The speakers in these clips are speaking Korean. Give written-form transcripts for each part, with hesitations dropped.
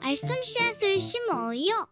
말씀 씨앗을 심어요.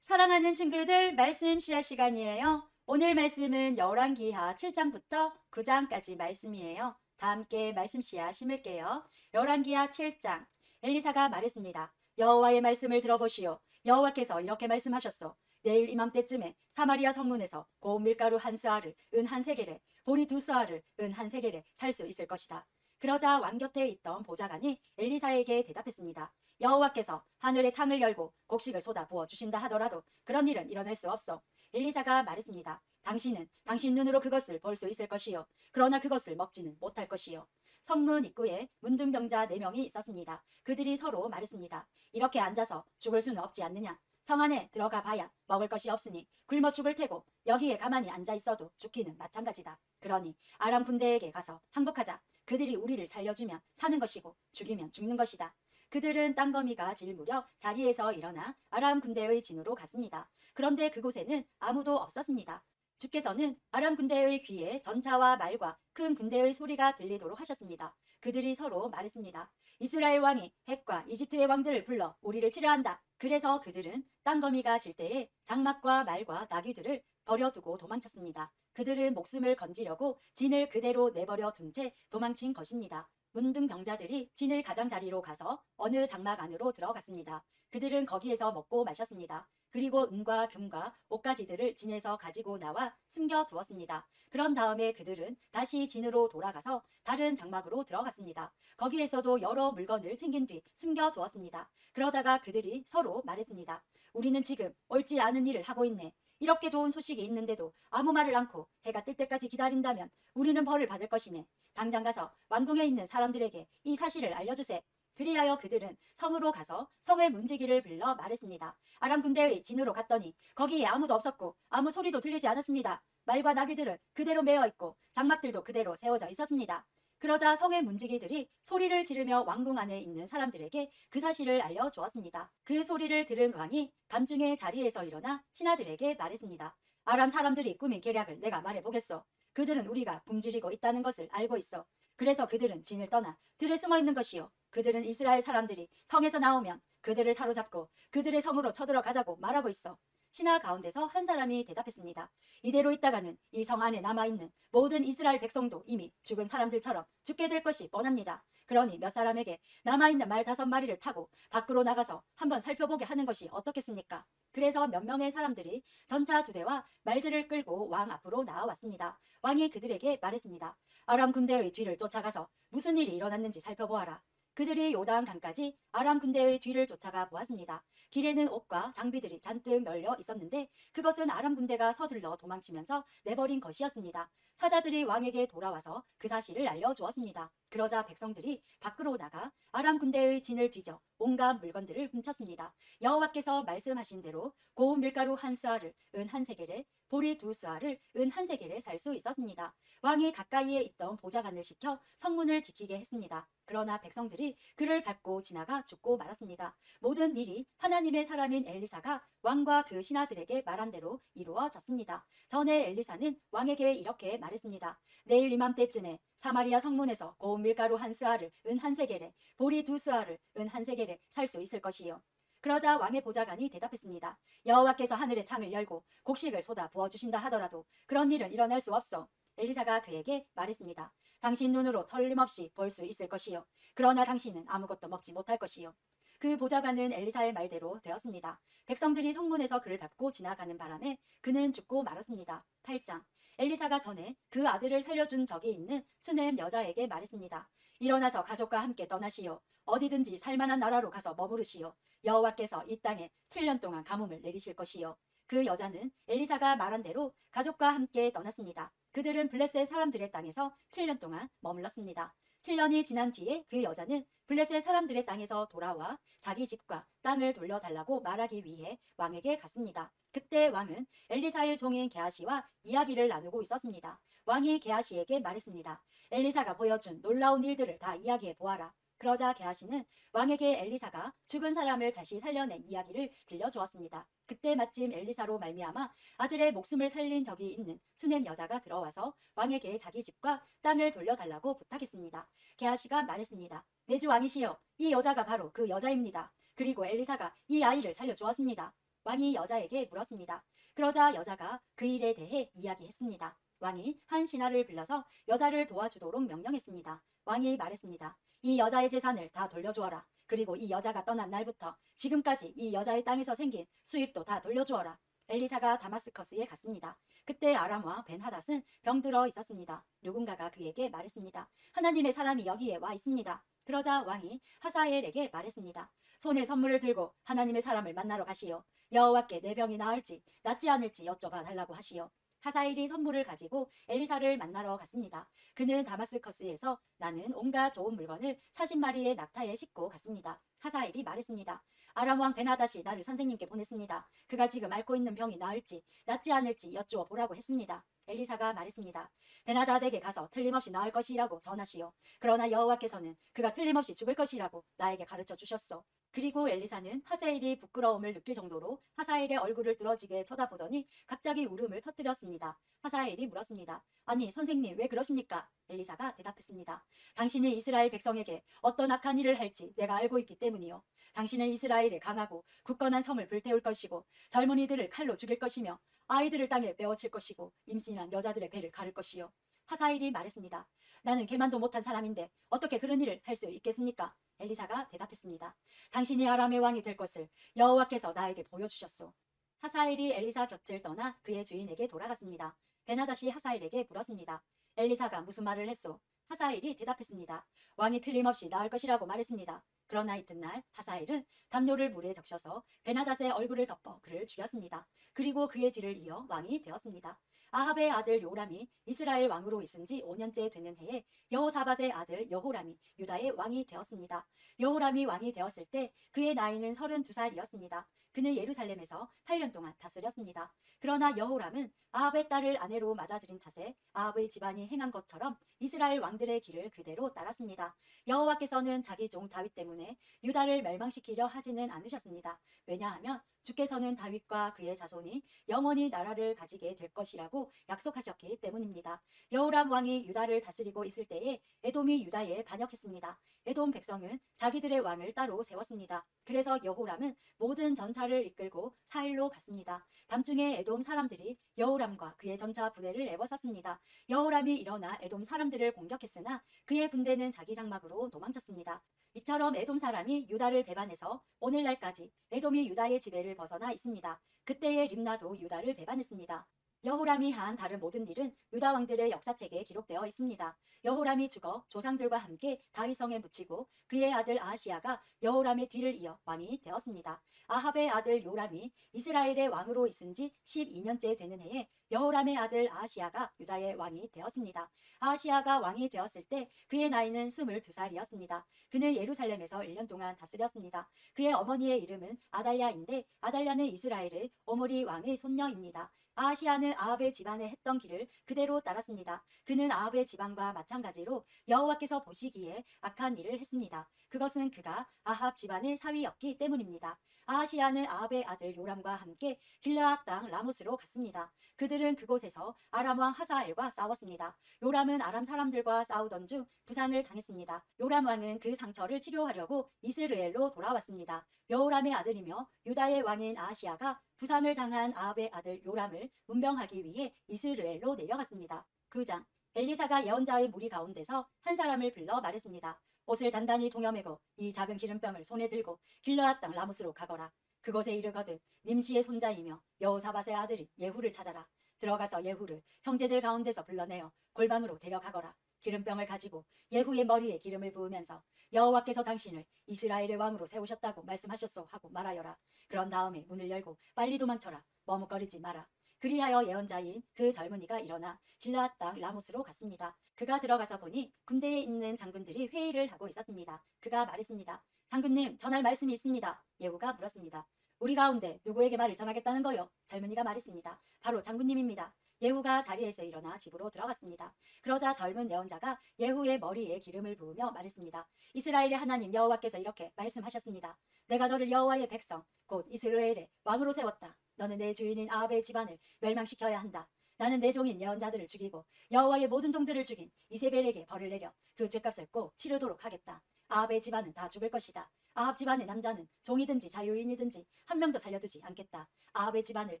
사랑하는 친구들, 말씀 씨앗 시간이에요. 오늘 말씀은 열왕기하 7장부터 9장까지 말씀이에요. 다 함께 말씀 씨앗 심을게요. 열왕기하 7장. 엘리사가 말했습니다. 여호와의 말씀을 들어보시오. 여호와께서 이렇게 말씀하셨소. 내일 이맘때쯤에 사마리아 성문에서 고운 밀가루 한 스아를 은 한 세겔에, 보리 두 스아를 은 한 세겔에 살 수 있을 것이다. 그러자 왕 곁에 있던 보좌관이 엘리사에게 대답했습니다. 여호와께서 하늘의 창을 열고 곡식을 쏟아 부어 주신다 하더라도 그런 일은 일어날 수 없어. 엘리사가 말했습니다. 당신은 당신 눈으로 그것을 볼 수 있을 것이요. 그러나 그것을 먹지는 못할 것이요. 성문 입구에 문둥병자 4명이 있었습니다. 그들이 서로 말했습니다. 이렇게 앉아서 죽을 수는 없지 않느냐. 성 안에 들어가 봐야 먹을 것이 없으니 굶어 죽을 테고 여기에 가만히 앉아 있어도 죽기는 마찬가지다. 그러니 아람 군대에게 가서 항복하자. 그들이 우리를 살려주면 사는 것이고 죽이면 죽는 것이다. 그들은 땅거미가 질 무렵 자리에서 일어나 아람 군대의 진으로 갔습니다. 그런데 그곳에는 아무도 없었습니다. 주께서는 아람 군대의 귀에 전차와 말과 큰 군대의 소리가 들리도록 하셨습니다. 그들이 서로 말했습니다. 이스라엘 왕이 헷과 이집트의 왕들을 불러 우리를 치려한다. 그래서 그들은 땅거미가 질 때에 장막과 말과 나귀들을 버려두고 도망쳤습니다. 그들은 목숨을 건지려고 진을 그대로 내버려 둔 채 도망친 것입니다. 문둥병자들이 진의 가장자리로 가서 어느 장막 안으로 들어갔습니다. 그들은 거기에서 먹고 마셨습니다. 그리고 은과 금과 옷가지들을 진에서 가지고 나와 숨겨두었습니다. 그런 다음에 그들은 다시 진으로 돌아가서 다른 장막으로 들어갔습니다. 거기에서도 여러 물건을 챙긴 뒤 숨겨두었습니다. 그러다가 그들이 서로 말했습니다. 우리는 지금 옳지 않은 일을 하고 있네. 이렇게 좋은 소식이 있는데도 아무 말을 않고 해가 뜰 때까지 기다린다면 우리는 벌을 받을 것이네. 당장 가서 왕궁에 있는 사람들에게 이 사실을 알려주세. 그리하여 그들은 성으로 가서 성의 문지기를 불러 말했습니다. 아람 군대의 진으로 갔더니 거기에 아무도 없었고 아무 소리도 들리지 않았습니다. 말과 나귀들은 그대로 메어 있고 장막들도 그대로 세워져 있었습니다. 그러자 성의 문지기들이 소리를 지르며 왕궁 안에 있는 사람들에게 그 사실을 알려주었습니다. 그 소리를 들은 왕이 밤중에 자리에서 일어나 신하들에게 말했습니다. 아람 사람들이 꾸민 계략을 내가 말해보겠소. 그들은 우리가 굶주리고 있다는 것을 알고 있어. 그래서 그들은 진을 떠나 들에 숨어 있는 것이요. 그들은 이스라엘 사람들이 성에서 나오면 그들을 사로잡고 그들의 성으로 쳐들어가자고 말하고 있어. 신하 가운데서 한 사람이 대답했습니다. 이대로 있다가는 이 성 안에 남아있는 모든 이스라엘 백성도 이미 죽은 사람들처럼 죽게 될 것이 뻔합니다. 그러니 몇 사람에게 남아있는 말 5마리를 타고 밖으로 나가서 한번 살펴보게 하는 것이 어떻겠습니까? 그래서 몇 명의 사람들이 전차 2대와 말들을 끌고 왕 앞으로 나와왔습니다. 왕이 그들에게 말했습니다. 아람 군대의 뒤를 쫓아가서 무슨 일이 일어났는지 살펴보아라. 그들이 요단 강까지 아람 군대의 뒤를 쫓아가 보았습니다. 길에는 옷과 장비들이 잔뜩 널려 있었는데 그것은 아람 군대가 서둘러 도망치면서 내버린 것이었습니다. 사자들이 왕에게 돌아와서 그 사실을 알려주었습니다. 그러자 백성들이 밖으로 나가 아람 군대의 진을 뒤져 온갖 물건들을 훔쳤습니다. 여호와께서 말씀하신 대로 고운 밀가루 한 스아를 은 한 세겔에, 보리 2스아를 은 한 세겔에 살 수 있었습니다. 왕이 가까이에 있던 보좌관을 시켜 성문을 지키게 했습니다. 그러나 백성들이 그를 밟고 지나가 죽고 말았습니다. 모든 일이 하나님의 사람인 엘리사가 왕과 그 신하들에게 말한 대로 이루어졌습니다. 전에 엘리사는 왕에게 이렇게 말했습니다. 내일 이맘때쯤에 사마리아 성문에서 고운 밀가루 한 스아를 은 한 세겔에, 보리 2스아를 은 한 세겔에 살 수 있을 것이요. 그러자 왕의 보좌관이 대답했습니다. 여호와께서 하늘의 창을 열고 곡식을 쏟아 부어주신다 하더라도 그런 일은 일어날 수 없어. 엘리사가 그에게 말했습니다. 당신 눈으로 틀림없이 볼 수 있을 것이요. 그러나 당신은 아무것도 먹지 못할 것이요. 그 보좌관은 엘리사의 말대로 되었습니다. 백성들이 성문에서 그를 밟고 지나가는 바람에 그는 죽고 말았습니다. 8장. 엘리사가 전에 그 아들을 살려준 적이 있는 수넴 여자에게 말했습니다. 일어나서 가족과 함께 떠나시오. 어디든지 살만한 나라로 가서 머무르시오. 여호와께서 이 땅에 7년 동안 가뭄을 내리실 것이요. 그 여자는 엘리사가 말한 대로 가족과 함께 떠났습니다. 그들은 블레셋 사람들의 땅에서 7년 동안 머물렀습니다. 7년이 지난 뒤에 그 여자는 블레셋 사람들의 땅에서 돌아와 자기 집과 땅을 돌려달라고 말하기 위해 왕에게 갔습니다. 그때 왕은 엘리사의 종인 게하시와 이야기를 나누고 있었습니다. 왕이 게하시에게 말했습니다. 엘리사가 보여준 놀라운 일들을 다 이야기해 보아라. 그러자 게하시는 왕에게 엘리사가 죽은 사람을 다시 살려낸 이야기를 들려주었습니다. 그때 마침 엘리사로 말미암아 아들의 목숨을 살린 적이 있는 수넴 여자가 들어와서 왕에게 자기 집과 땅을 돌려달라고 부탁했습니다. 게하시가 말했습니다. 내 주 왕이시여, 이 여자가 바로 그 여자입니다. 그리고 엘리사가 이 아이를 살려주었습니다. 왕이 여자에게 물었습니다. 그러자 여자가 그 일에 대해 이야기했습니다. 왕이 한 신하를 불러서 여자를 도와주도록 명령했습니다. 왕이 말했습니다. 이 여자의 재산을 다 돌려주어라. 그리고 이 여자가 떠난 날부터 지금까지 이 여자의 땅에서 생긴 수입도 다 돌려주어라. 엘리사가 다마스커스에 갔습니다. 그때 아람 왕 벤하닷은 병들어 있었습니다. 누군가가 그에게 말했습니다. 하나님의 사람이 여기에 와 있습니다. 그러자 왕이 하사엘에게 말했습니다. 손에 선물을 들고 하나님의 사람을 만나러 가시오. 여호와께 내 병이 나을지 낫지 않을지 여쭤봐 달라고 하시오. 하사엘이 선물을 가지고 엘리사를 만나러 갔습니다. 그는 다마스커스에서 나는 온갖 좋은 물건을 40마리의 낙타에 싣고 갔습니다. 하사엘이 말했습니다. 아람 왕 베나닷이 나를 선생님께 보냈습니다. 그가 지금 앓고 있는 병이 나을지 낫지 않을지 여쭈어 보라고 했습니다. 엘리사가 말했습니다. 베나닷에게 가서 틀림없이 나을 것이라고 전하시오. 그러나 여호와께서는 그가 틀림없이 죽을 것이라고 나에게 가르쳐 주셨소. 그리고 엘리사는 하사엘이 부끄러움을 느낄 정도로 하사엘의 얼굴을 뚫어지게 쳐다보더니 갑자기 울음을 터뜨렸습니다. 하사엘이 물었습니다. 아니 선생님 왜 그러십니까? 엘리사가 대답했습니다. 당신이 이스라엘 백성에게 어떤 악한 일을 할지 내가 알고 있기 때문이요. 당신은 이스라엘의 강하고 굳건한 성을 불태울 것이고 젊은이들을 칼로 죽일 것이며 아이들을 땅에 빼어칠 것이고 임신한 여자들의 배를 가를 것이요. 하사엘이 말했습니다. 나는 개만도 못한 사람인데 어떻게 그런 일을 할 수 있겠습니까? 엘리사가 대답했습니다. 당신이 아람의 왕이 될 것을 여호와께서 나에게 보여주셨소. 하사엘이 엘리사 곁을 떠나 그의 주인에게 돌아갔습니다. 베나닷이 하사엘에게 물었습니다. 엘리사가 무슨 말을 했소? 하사엘이 대답했습니다. 왕이 틀림없이 나을 것이라고 말했습니다. 그러나 이튿날 하사엘은 담요를 물에 적셔서 베나닷의 얼굴을 덮어 그를 죽였습니다. 그리고 그의 뒤를 이어 왕이 되었습니다. 아합의 아들 요람이 이스라엘 왕으로 있은 지 5년째 되는 해에 여호사밧의 아들 여호람이 유다의 왕이 되었습니다. 여호람이 왕이 되었을 때 그의 나이는 32살이었습니다. 그는 예루살렘에서 8년 동안 다스렸습니다. 그러나 여호람은 아합의 딸을 아내로 맞아들인 탓에 아합의 집안이 행한 것처럼 이스라엘 왕들의 길을 그대로 따랐습니다. 여호와께서는 자기 종 다윗 때문에 유다를 멸망시키려 하지는 않으셨습니다. 왜냐하면 주께서는 다윗과 그의 자손이 영원히 나라를 가지게 될 것이라고 약속하셨기 때문입니다. 여호람 왕이 유다를 다스리고 있을 때에 에돔이 유다에 반역했습니다. 에돔 백성은 자기들의 왕을 따로 세웠습니다. 그래서 여호람은 모든 전차를 이끌고 사일로 갔습니다. 밤중에 에돔 사람들이 여호람과 그의 전차 부대를 에워쌌습니다. 여호람이 일어나 에돔 사람들을 공격했으나 그의 군대는 자기 장막으로 도망쳤습니다. 이처럼 에돔 사람이 유다를 배반해서 오늘날까지 에돔이 유다의 지배를 벗어나 있습니다. 그때의 림나도 유다를 배반했습니다. 여호람이 한 다른 모든 일은 유다 왕들의 역사책에 기록되어 있습니다. 여호람이 죽어 조상들과 함께 다윗성에 묻히고 그의 아들 아하시아가 여호람의 뒤를 이어 왕이 되었습니다. 아합의 아들 요람이 이스라엘의 왕으로 있은 지 12년째 되는 해에 여호람의 아들 아하시아가 유다의 왕이 되었습니다. 아하시아가 왕이 되었을 때 그의 나이는 22살이었습니다. 그는 예루살렘에서 1년 동안 다스렸습니다. 그의 어머니의 이름은 아달랴인데 아달랴는 이스라엘의 오므리 왕의 손녀입니다. 아하시아는 아합의 집안에 했던 길을 그대로 따랐습니다. 그는 아합의 집안과 마찬가지로 여호와께서 보시기에 악한 일을 했습니다. 그것은 그가 아합 집안의 사위였기 때문입니다. 아하시아는 아합의 아들 요람과 함께 길르앗 땅 라모스로 갔습니다. 그들은 그곳에서 아람 왕 하사엘과 싸웠습니다. 요람은 아람 사람들과 싸우던 중 부상을 당했습니다. 요람 왕은 그 상처를 치료하려고 이스르엘로 돌아왔습니다. 여호람의 아들이며 유다의 왕인 아하시아가 부상을 당한 아합의 아들 요람을 문병하기 위해 이스르엘로 내려갔습니다. 9장 엘리사가 예언자의 무리 가운데서 한 사람을 불러 말했습니다. 옷을 단단히 동여매고 이 작은 기름병을 손에 들고 길르앗 땅 라모스로 가거라. 그곳에 이르거든 님시의 손자이며 여호사밧의 아들이 예후를 찾아라. 들어가서 예후를 형제들 가운데서 불러내어 골방으로 데려가거라. 기름병을 가지고 예후의 머리에 기름을 부으면서 여호와께서 당신을 이스라엘의 왕으로 세우셨다고 말씀하셨소 하고 말하여라. 그런 다음에 문을 열고 빨리 도망쳐라. 머뭇거리지 마라. 그리하여 예언자인 그 젊은이가 일어나 길르앗 땅 라모스로 갔습니다. 그가 들어가서 보니 군대에 있는 장군들이 회의를 하고 있었습니다. 그가 말했습니다. 장군님, 전할 말씀이 있습니다. 예후가 물었습니다. 우리 가운데 누구에게 말을 전하겠다는 거요? 젊은이가 말했습니다. 바로 장군님입니다. 예후가 자리에서 일어나 집으로 들어갔습니다. 그러자 젊은 예언자가 예후의 머리에 기름을 부으며 말했습니다. 이스라엘의 하나님 여호와께서 이렇게 말씀하셨습니다. 내가 너를 여호와의 백성 곧 이스라엘의 왕으로 세웠다. 너는 내 주인인 아합의 집안을 멸망시켜야 한다. 나는 내 종인 예언자들을 죽이고 여호와의 모든 종들을 죽인 이세벨에게 벌을 내려 그 죄값을 꼭 치르도록 하겠다. 아합의 집안은 다 죽을 것이다. 아합 집안의 남자는 종이든지 자유인이든지 한 명도 살려두지 않겠다. 아합의 집안을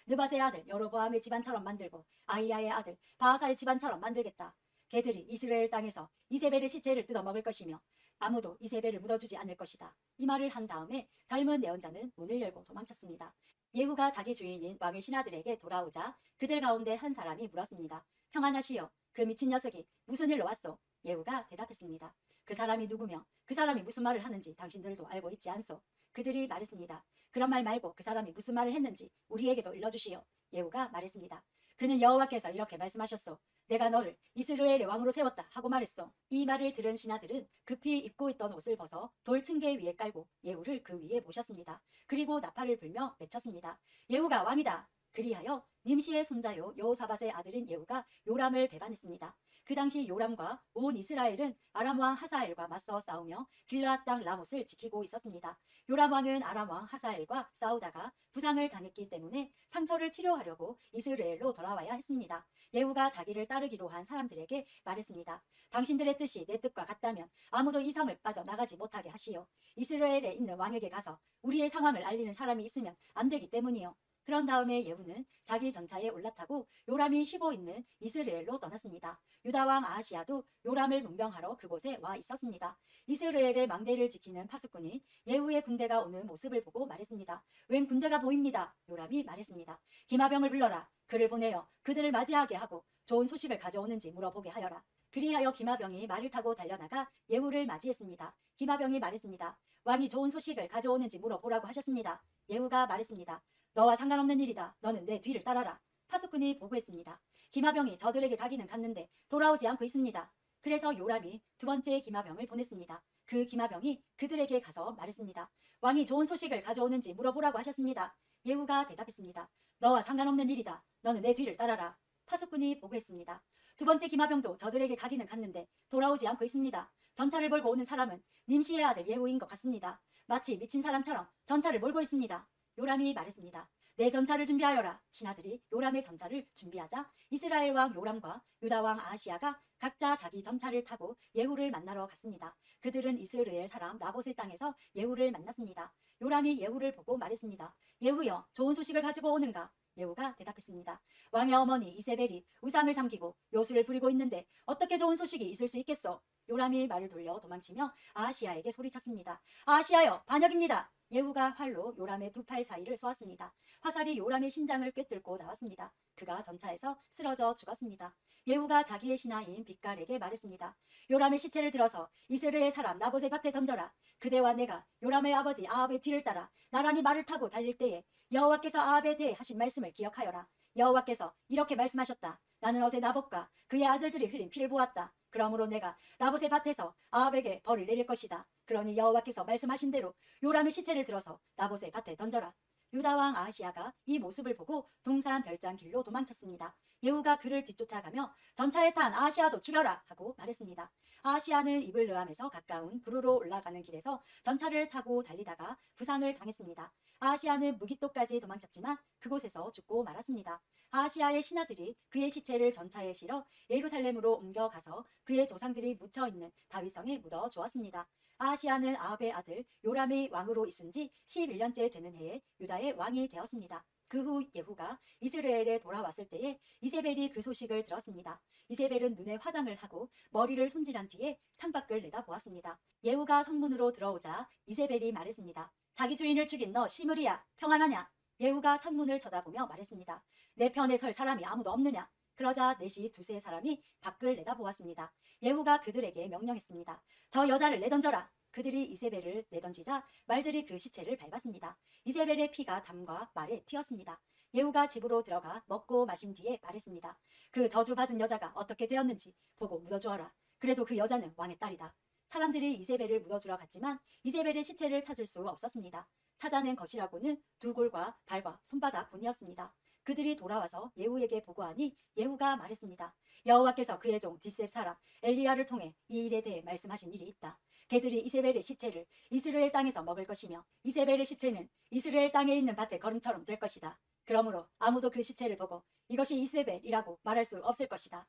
느밧의 아들 여로보암의 집안처럼 만들고 아히야의 아들 바하사의 집안처럼 만들겠다. 걔들이 이스라엘 땅에서 이세벨의 시체를 뜯어먹을 것이며 아무도 이세벨을 묻어주지 않을 것이다. 이 말을 한 다음에 젊은 예언자는 문을 열고 도망쳤습니다. 예후가 자기 주인인 왕의 신하들에게 돌아오자 그들 가운데 한 사람이 물었습니다. 평안하시오. 그 미친 녀석이 무슨 일로 왔소? 예후가 대답했습니다. 그 사람이 누구며 그 사람이 무슨 말을 하는지 당신들도 알고 있지 않소? 그들이 말했습니다. 그런 말 말고 그 사람이 무슨 말을 했는지 우리에게도 일러주시오. 예후가 말했습니다. 그는 여호와께서 이렇게 말씀하셨소. 내가 너를 이스라엘의 왕으로 세웠다 하고 말했소. 이 말을 들은 신하들은 급히 입고 있던 옷을 벗어 돌 층계 위에 깔고 예후를 그 위에 모셨습니다. 그리고 나팔을 불며 외쳤습니다. 예후가 왕이다. 그리하여 님시의 손자요 여호사밧의 아들인 예후가 요람을 배반했습니다. 그 당시 요람과 온 이스라엘은 아람 왕 하사엘과 맞서 싸우며 길르앗 땅 라못을 지키고 있었습니다. 요람 왕은 아람 왕 하사엘과 싸우다가 부상을 당했기 때문에 상처를 치료하려고 이스라엘로 돌아와야 했습니다. 예후가 자기를 따르기로 한 사람들에게 말했습니다. 당신들의 뜻이 내 뜻과 같다면 아무도 이 성을 빠져나가지 못하게 하시오. 이스라엘에 있는 왕에게 가서 우리의 상황을 알리는 사람이 있으면 안 되기 때문이요. 그런 다음에 예후는 자기 전차에 올라타고 요람이 쉬고 있는 이스라엘로 떠났습니다. 유다왕 아하시아도 요람을 문병하러 그곳에 와 있었습니다. 이스라엘의 망대를 지키는 파수꾼이 예후의 군대가 오는 모습을 보고 말했습니다. 웬 군대가 보입니다. 요람이 말했습니다. 기마병을 불러라. 그를 보내어 그들을 맞이하게 하고 좋은 소식을 가져오는지 물어보게 하여라. 그리하여 기마병이 말을 타고 달려나가 예후를 맞이했습니다. 기마병이 말했습니다. 왕이 좋은 소식을 가져오는지 물어보라고 하셨습니다. 예후가 말했습니다. 너와 상관없는 일이다. 너는 내 뒤를 따라라. 파수꾼이 보고했습니다. 기마병이 저들에게 가기는 갔는데 돌아오지 않고 있습니다. 그래서 요람이 두 번째 기마병을 보냈습니다. 그 기마병이 그들에게 가서 말했습니다. 왕이 좋은 소식을 가져오는지 물어보라고 하셨습니다. 예후가 대답했습니다. 너와 상관없는 일이다. 너는 내 뒤를 따라라. 파수꾼이 보고했습니다. 두 번째 기마병도 저들에게 가기는 갔는데 돌아오지 않고 있습니다. 전차를 몰고 오는 사람은 님시의 아들 예후인 것 같습니다. 마치 미친 사람처럼 전차를 몰고 있습니다. 요람이 말했습니다. 내 전차를 준비하여라. 신하들이 요람의 전차를 준비하자 이스라엘 왕 요람과 유다 왕 아하시아가 각자 자기 전차를 타고 예후를 만나러 갔습니다. 그들은 이스라엘 사람 나봇의 땅에서 예후를 만났습니다. 요람이 예후를 보고 말했습니다. 예후여, 좋은 소식을 가지고 오는가? 예후가 대답했습니다. 왕의 어머니 이세벨이 우상을 삼기고 요술을 부리고 있는데 어떻게 좋은 소식이 있을 수 있겠소? 요람이 말을 돌려 도망치며 아하시아에게 소리쳤습니다. 아하시아여, 반역입니다. 예후가 활로 요람의 두 팔 사이를 쏘았습니다. 화살이 요람의 심장을 꿰뚫고 나왔습니다. 그가 전차에서 쓰러져 죽었습니다. 예후가 자기의 신하인 빗갈에게 말했습니다. 요람의 시체를 들어서 이스라엘 사람 나봇의 밭에 던져라. 그대와 내가 요람의 아버지 아합의 뒤를 따라 나란히 말을 타고 달릴 때에 여호와께서 아합에 대해 하신 말씀을 기억하여라. 여호와께서 이렇게 말씀하셨다. 나는 어제 나봇과 그의 아들들이 흘린 피를 보았다. 그러므로 내가 나봇의 밭에서 아합에게 벌을 내릴 것이다. 그러니 여호와께서 말씀하신 대로 요람의 시체를 들어서 나봇의 밭에 던져라. 유다왕 아하시아가 이 모습을 보고 동산 별장 길로 도망쳤습니다. 예후가 그를 뒤쫓아가며 전차에 탄 아하시아도 죽여라 하고 말했습니다. 아하시아는 이블르함에서 가까운 구루로 올라가는 길에서 전차를 타고 달리다가 부상을 당했습니다. 아하시아는 무기토까지 도망쳤지만 그곳에서 죽고 말았습니다. 아하시아의 신하들이 그의 시체를 전차에 실어 예루살렘으로 옮겨가서 그의 조상들이 묻혀있는 다윗성에 묻어 주었습니다. 아하시아는 아합의 아들 요람의 왕으로 있은 지 11년째 되는 해에 유다의 왕이 되었습니다. 그 후 예후가 이스라엘에 돌아왔을 때에 이세벨이 그 소식을 들었습니다. 이세벨은 눈에 화장을 하고 머리를 손질한 뒤에 창밖을 내다보았습니다. 예후가 성문으로 들어오자 이세벨이 말했습니다. 자기 주인을 죽인 너 시므리야, 평안하냐? 예후가 창문을 쳐다보며 말했습니다. 내 편에 설 사람이 아무도 없느냐? 그러자 넷이 두세 사람이 밖을 내다보았습니다. 예후가 그들에게 명령했습니다. 저 여자를 내던져라. 그들이 이세벨을 내던지자 말들이 그 시체를 밟았습니다. 이세벨의 피가 담과 말에 튀었습니다. 예후가 집으로 들어가 먹고 마신 뒤에 말했습니다. 그 저주받은 여자가 어떻게 되었는지 보고 묻어주어라. 그래도 그 여자는 왕의 딸이다. 사람들이 이세벨을 묻어주러 갔지만 이세벨의 시체를 찾을 수 없었습니다. 찾아낸 것이라고는 두 골과 발과 손바닥 뿐이었습니다. 그들이 돌아와서 예후에게 보고하니 예후가 말했습니다. 여호와께서 그의 종 디셉 사람 엘리야를 통해 이 일에 대해 말씀하신 일이 있다. 그들이 이세벨의 시체를 이스라엘 땅에서 먹을 것이며 이세벨의 시체는 이스라엘 땅에 있는 밭의 거름처럼 될 것이다. 그러므로 아무도 그 시체를 보고 이것이 이세벨이라고 말할 수 없을 것이다.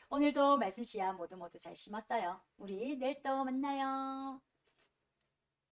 오늘도 말씀 씨앗 모두 잘 심었어요. 우리 내일 또 만나요.